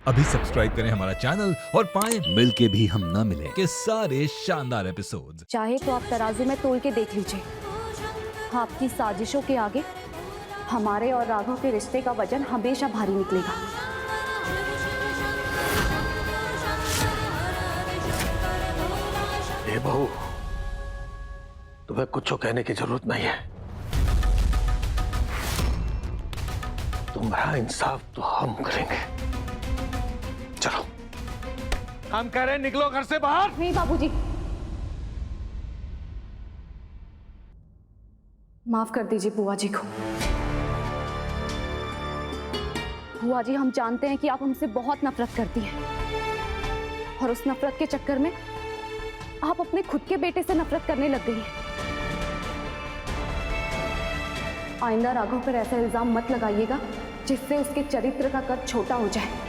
अभी सब्सक्राइब करें हमारा चैनल और पाएं मिलके भी हम ना मिले के सारे शानदार एपिसोड्स। चाहे तो आप तराजू में तोल के देख लीजिए, आपकी साजिशों के आगे हमारे और राघव के रिश्ते का वजन हमेशा भारी निकलेगा। ए बहू, तुम्हें कुछ कहने की जरूरत नहीं है। तुम्हारा इंसाफ तो हम करेंगे। चलो, हम कह रहे हैं निकलो घर से बाहर। नहीं बाबूजी, माफ कर दीजिए बुआ जी को। बुआ जी, हम जानते हैं कि आप हमसे बहुत नफरत करती हैं और उस नफरत के चक्कर में आप अपने खुद के बेटे से नफरत करने लग गई हैं। आइंदा राघव पर ऐसा इल्जाम मत लगाइएगा जिससे उसके चरित्र का कद छोटा हो जाए।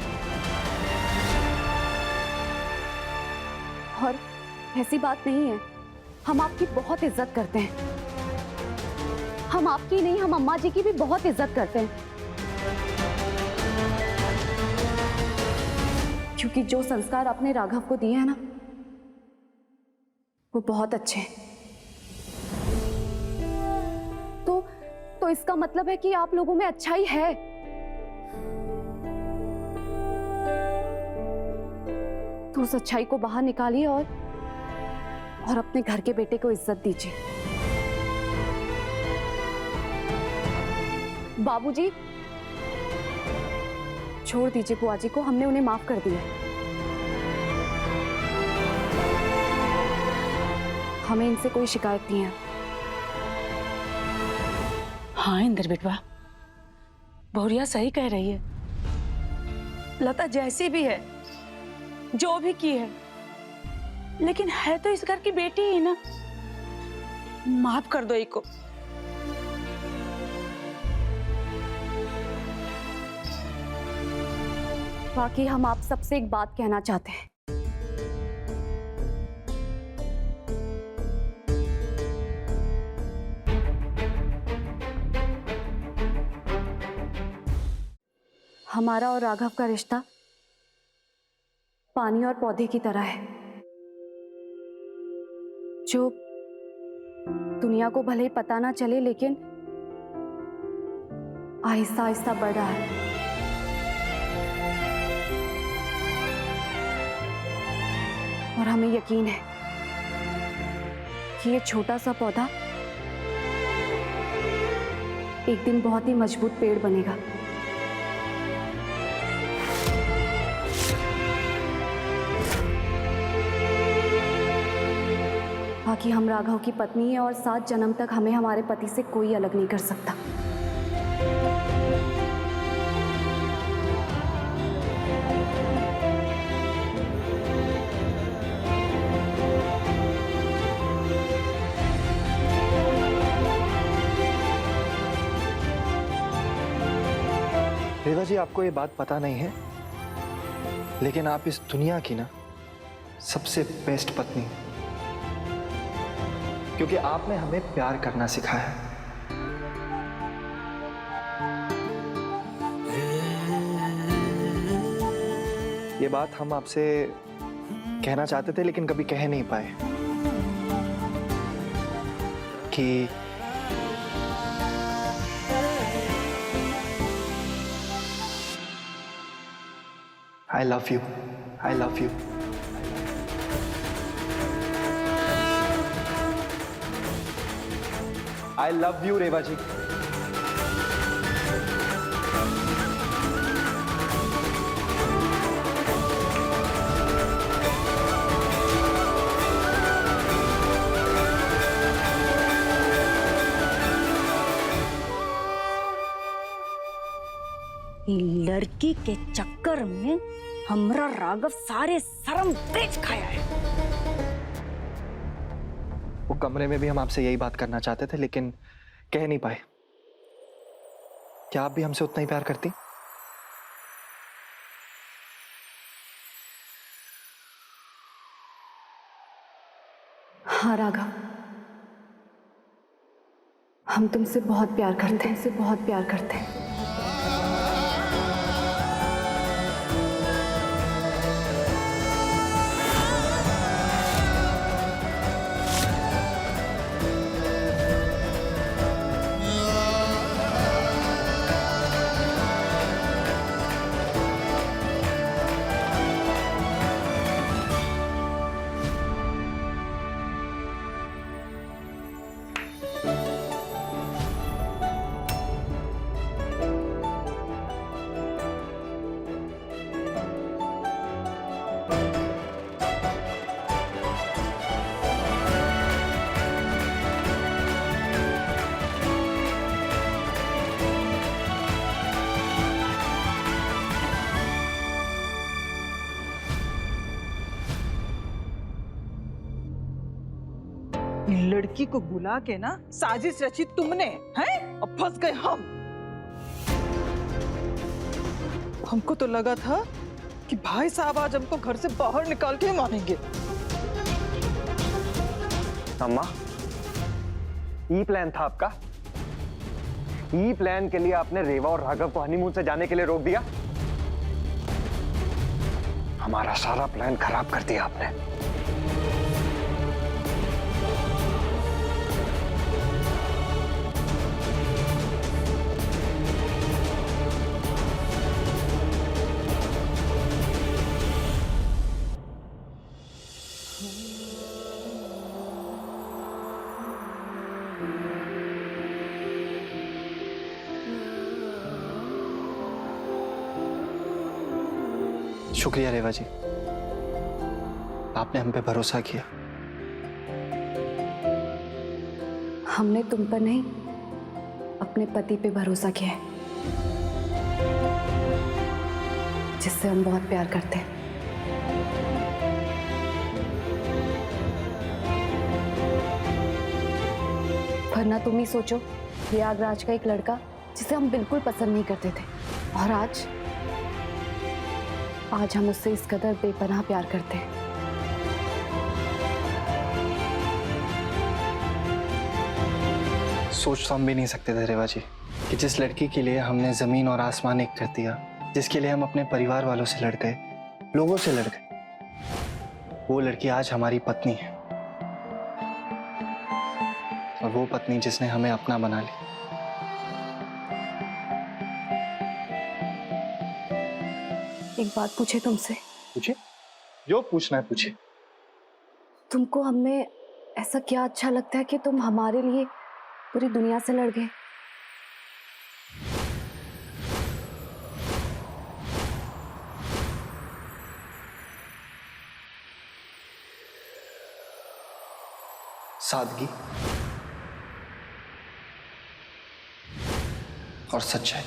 और ऐसी बात नहीं है, हम आपकी बहुत इज्जत करते हैं। हम आपकी नहीं, हम अम्मा जी की भी बहुत इज्जत करते हैं, क्योंकि जो संस्कार आपने राघव को दिए हैं ना, वो बहुत अच्छे हैं। तो इसका मतलब है कि आप लोगों में अच्छाई है। तो उस अच्छाई को बाहर निकालिए और अपने घर के बेटे को इज्जत दीजिए। बाबूजी, छोड़ दीजिए बुआ जी को, हमने उन्हें माफ कर दिया। हमें इनसे कोई शिकायत नहीं है। हाँ इंद्र बेटवा, बहुरिया सही कह रही है। लता जैसी भी है, जो भी की है, लेकिन है तो इस घर की बेटी ही ना। माफ कर दो इको। बाकी हम आप सबसे एक बात कहना चाहते हैं। हमारा और राघव का रिश्ता पानी और पौधे की तरह है, जो दुनिया को भले ही पता ना चले, लेकिन आहिस्ता आहिस्ता बढ़ रहा है। और हमें यकीन है कि ये छोटा सा पौधा एक दिन बहुत ही मजबूत पेड़ बनेगा। बाकी हम राघव की पत्नी है और 7 जन्म तक हमें हमारे पति से कोई अलग नहीं कर सकता। रेवा जी, आपको ये बात पता नहीं है, लेकिन आप इस दुनिया की ना सबसे बेस्ट पत्नी, क्योंकि आपने हमें प्यार करना सिखाया। ये बात हम आपसे कहना चाहते थे लेकिन कभी कह नहीं पाए कि I love you. I love you. I love you, रेवा जी। लड़की के चक्कर में हमरा राघव सारे शर्म बेच खाया है। वो कमरे में भी हम आपसे यही बात करना चाहते थे लेकिन कह नहीं पाए। क्या आप भी हमसे उतना ही प्यार करती? हाँ राघव, हम तुमसे बहुत प्यार करते हैं, तुमसे बहुत प्यार करते हैं। लड़की को बुला के ना साजिश रची तुमने, हैं? अब फंस गए हम। हमको तो लगा था कि भाई साहब आज हमको घर से बाहर निकाल के मारेंगे। अम्मा, ई प्लान था आपका? ई प्लान के लिए आपने रेवा और राघव को हनीमून से जाने के लिए रोक दिया? हमारा सारा प्लान खराब कर दिया आपने। शुक्रिया रेवा जी, आपने हम पे भरोसा किया। हमने तुम पर नहीं, अपने पति पे भरोसा किया है, जिससे हम बहुत प्यार करते हैं। वरना तुम ही सोचो, प्रयागराज का एक लड़का जिसे हम बिल्कुल पसंद नहीं करते थे, और आज हम उससे इस कदर बेपनाह प्यार करते हैं। सोच तो हम भी नहीं सकते थे रेवा जी कि जिस लड़की के लिए हमने जमीन और आसमान एक कर दिया, जिसके लिए हम अपने परिवार वालों से लड़ गए, लोगों से लड़ गए, वो लड़की आज हमारी पत्नी है। और वो पत्नी जिसने हमें अपना बना लिया। एक बात पूछे तुमसे? पूछिए, जो पूछना है पूछिए। तुमको हमें ऐसा क्या अच्छा लगता है कि तुम हमारे लिए पूरी दुनिया से लड़ गए? सादगी और सच्चाई।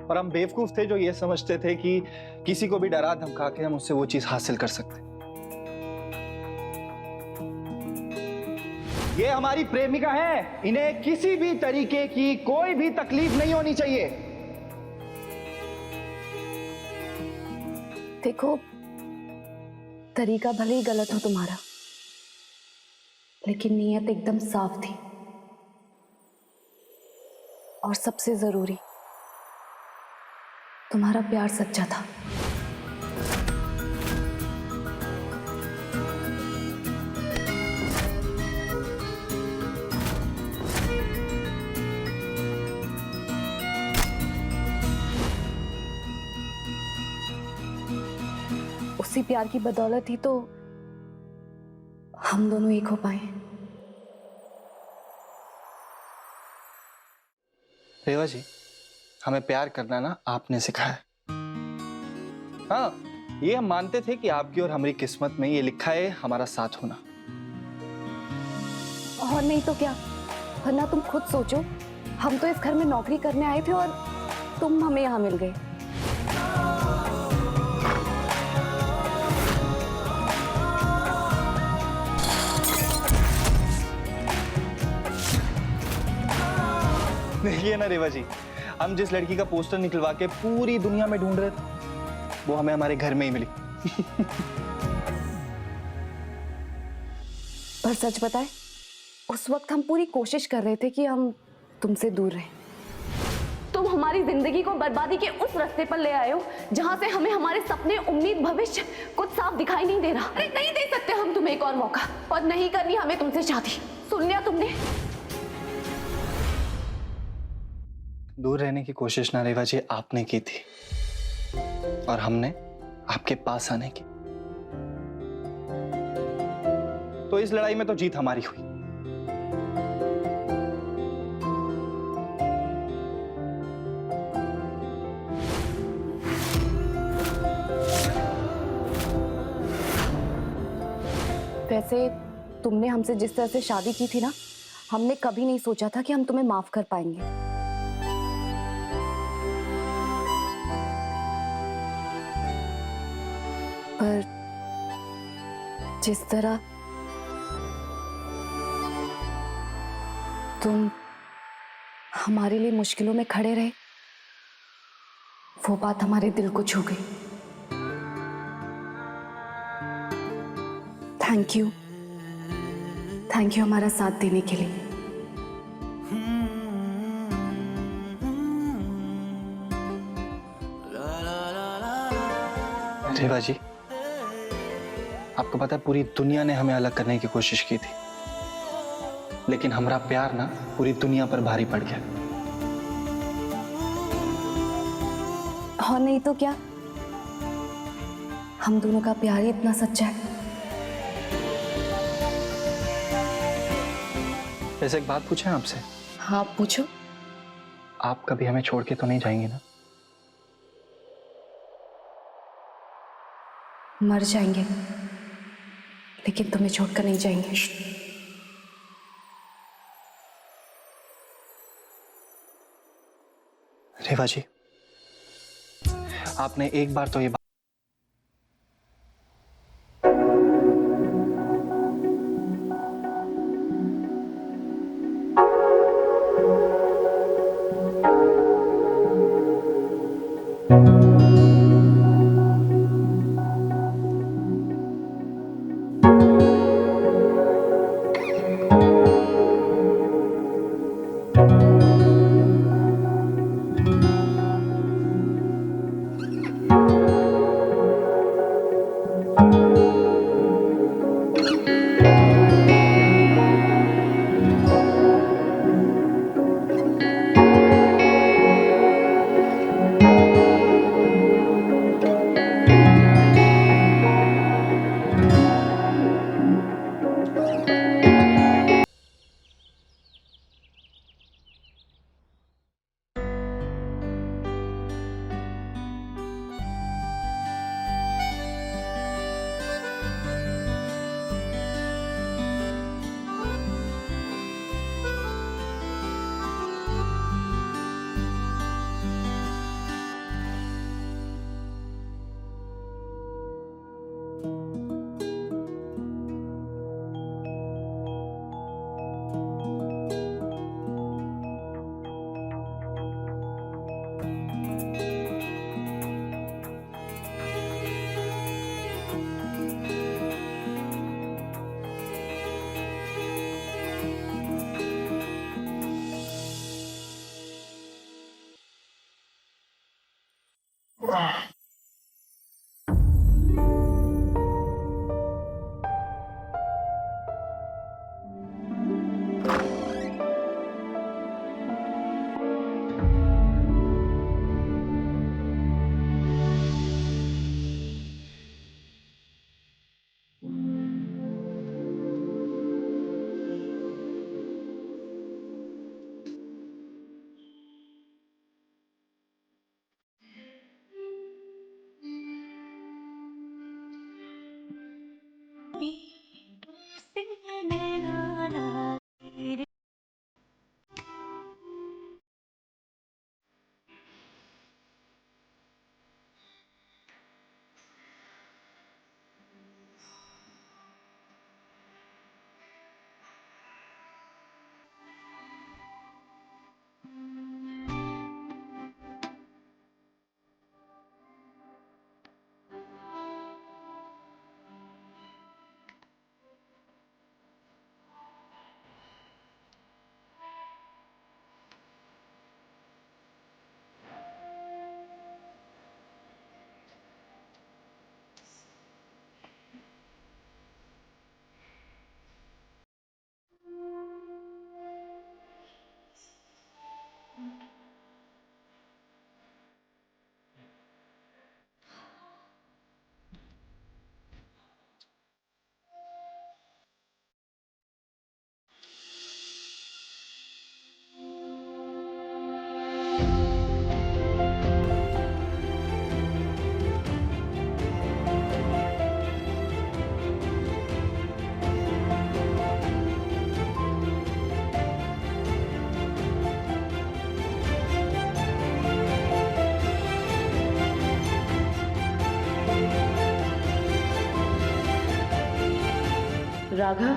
और हम बेवकूफ थे जो ये समझते थे कि किसी को भी डरा धमका के हम उससे वो चीज हासिल कर सकते। ये हमारी प्रेमिका है, इन्हें किसी भी तरीके की कोई भी तकलीफ नहीं होनी चाहिए। देखो, तरीका भले ही गलत हो तुम्हारा, लेकिन नीयत एकदम साफ थी। और सबसे जरूरी, तुम्हारा प्यार सच्चा था। उसी प्यार की बदौलत ही तो हम दोनों एक हो पाए। रेवा जी, हमें प्यार करना ना आपने सिखाया। हाँ, ये हम मानते थे कि आपकी और हमारी किस्मत में ये लिखा है हमारा साथ होना। और नहीं तो क्या, वरना तुम खुद सोचो, हम तो इस घर में नौकरी करने आए थे और तुम हमें यहाँ मिल गए। देखिए ना रेवा जी, हम जिस लड़की का पोस्टर निकलवा के पूरी दुनिया में ढूंढ रहे थे, वो हमें हमारे घर में ही मिली। पर सच बताए, उस वक्त हम पूरी कोशिश कर रहे थे कि हम तुमसे दूर रहें। तुम हमारी जिंदगी को बर्बादी के उस रास्ते पर ले आए हो जहां से हमें हमारे सपने, उम्मीद, भविष्य कुछ साफ दिखाई नहीं दे रहा। अरे नहीं दे सकते हम तुम्हें एक और मौका, और नहीं करनी हमें तुमसे शादी। सुन लिया तुमने? दूर रहने की कोशिश ना रेवा जी आपने की थी, और हमने आपके पास आने की। तो इस लड़ाई में तो जीत हमारी हुई। वैसे तुमने हमसे जिस तरह से शादी की थी ना, हमने कभी नहीं सोचा था कि हम तुम्हें माफ कर पाएंगे। पर जिस तरह तुम हमारे लिए मुश्किलों में खड़े रहे, वो बात हमारे दिल को छू गई। थैंक यू हमारा साथ देने के लिए। रेवा जी, आपको पता है पूरी दुनिया ने हमें अलग करने की कोशिश की थी, लेकिन हमारा प्यार ना पूरी दुनिया पर भारी पड़ गया। और नहीं तो क्या, हम दोनों का प्यार ही इतना सच्चा है। वैसे एक बात पूछें आपसे? हाँ पूछो। आप कभी हमें छोड़ के तो नहीं जाएंगे ना? मर जाएंगे लेकिन तुम्हें छोड़कर नहीं जाएंगे। रेवा जी, आपने एक बार तो ये बात राघव,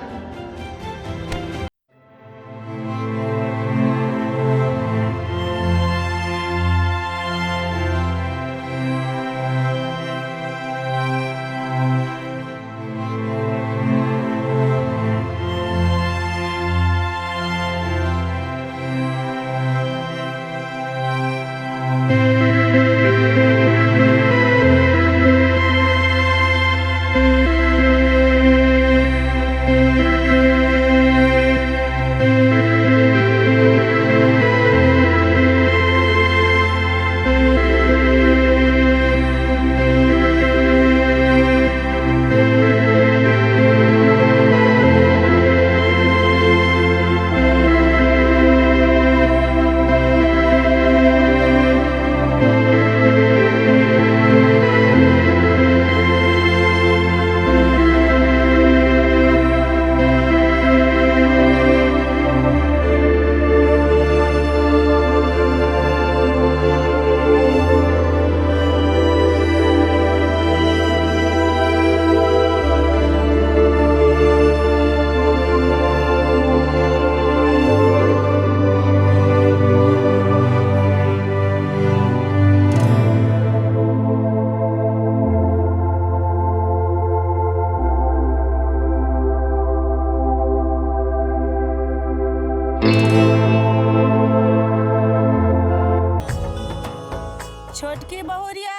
छोटकी बहुरिया,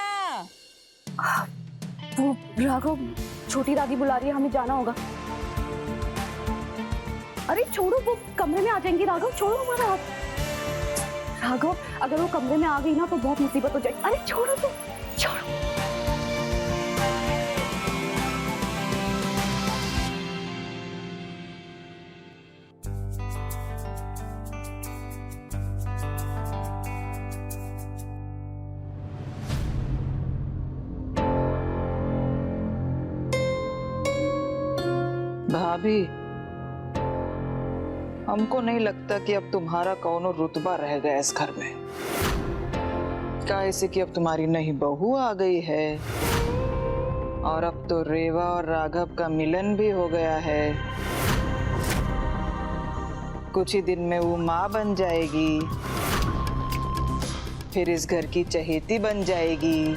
वो राघव, छोटी दादी बुला रही है, हमें जाना होगा। अरे छोड़ो, वो कमरे में आ जाएंगी। राघव छोड़ो हमारा हाथ। राघव, अगर वो कमरे में आ गई ना तो बहुत मुसीबत हो जाएगी। अरे छोड़ो तो, छोड़ो। भाभी, हमको नहीं लगता कि अब तुम्हारा कौनो रुतबा रह गया इस घर में। क्या ऐसे कि अब तुम्हारी नई बहू आ गई है और अब तो रेवा और राघव का मिलन भी हो गया है। कुछ ही दिन में वो माँ बन जाएगी, फिर इस घर की चहेती बन जाएगी।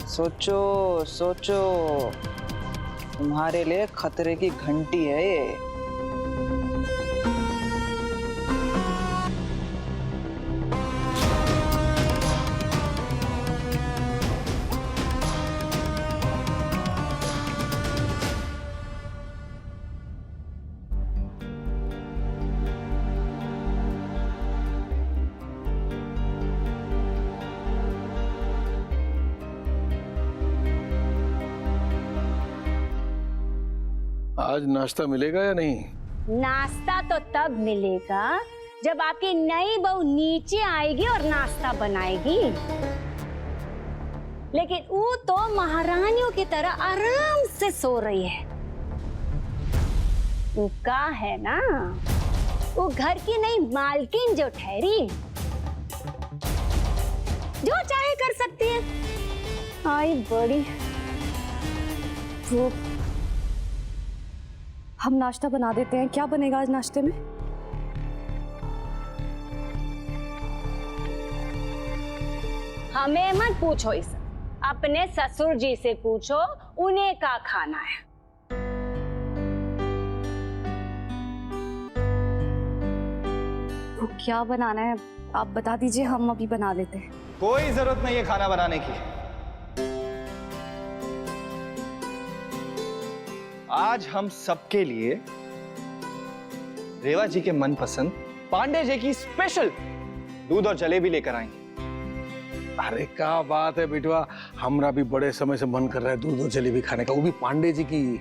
सोचो सोचो, तुम्हारे लिए खतरे की घंटी है ये। आज नाश्ता मिलेगा या नहीं? नाश्ता तो तब मिलेगा जब आपकी नई बहू नीचे आएगी और नाश्ता बनाएगी। लेकिन वो तो महारानियों की तरह आराम से सो रही है। वो का है ना, वो घर की नई मालकिन जो ठहरी, जो चाहे कर सकती है। आई बड़ी वो हम नाश्ता बना देते हैं। क्या बनेगा आज नाश्ते में? हमें मत पूछो इस, अपने ससुर जी से पूछो, उन्हें का खाना है। वो क्या बनाना है आप बता दीजिए, हम अभी बना देते हैं। कोई जरूरत नहीं है खाना बनाने की। आज हम सबके लिए रेवा जी के मनपसंद पांडे जी की स्पेशल दूध और जलेबी लेकर आएंगे। अरे क्या बात है बिटवा, हमरा भी बड़े समय से मन कर रहा है दूध और जलेबी खाने का, वो भी पांडे जी की।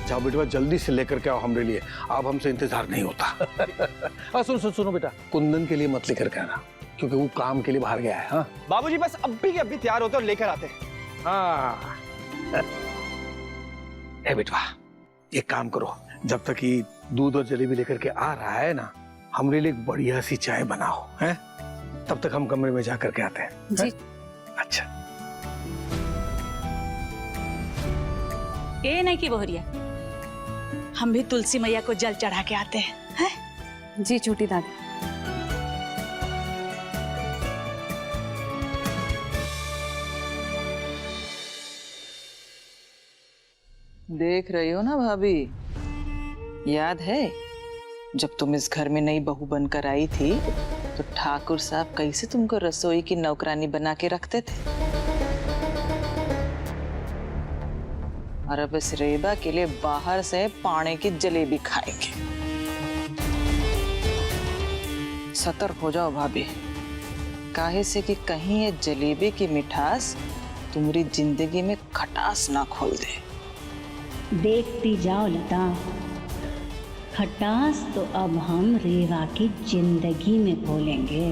जाओ बेटवा, जल्दी से लेकर के आओ हमरे लिए, अब हमसे इंतजार नहीं होता। सुनो बेटा, कुंदन के लिए मत लेकर के आना, क्योंकि वो काम के लिए बाहर गया है। हाँ बाबूजी बस अभी के अभी तैयार होते और लेकर आते हैं। हाँ। ए बेटवा, एक काम करो, जब तक ये दूध और जलेबी लेकर के आ रहा है ना, हमरे लिए एक बढ़िया सी चाय बनाओ, हैं? तब तक हम कमरे में जा करके आते हैं। जी ये नहीं कि बहुरिया, हम भी तुलसी मैया को जल चढ़ा के आते हैं। जी छोटी दादी। देख रही हो ना भाभी, याद है जब तुम इस घर में नई बहू बनकर आई थी तो ठाकुर साहब कैसे तुमको रसोई की नौकरानी बना के रखते थे। और अब इस रेबा के लिए बाहर से पाने की जलेबी खाएंगे। सतर्क हो जाओ भाभी, काहे से कि कहीं ये जलेबी की मिठास तुम्हारी जिंदगी में खटास ना खोल दे। देखती जाओ लता, खटास तो अब हम रेवा की जिंदगी में घोलेंगे।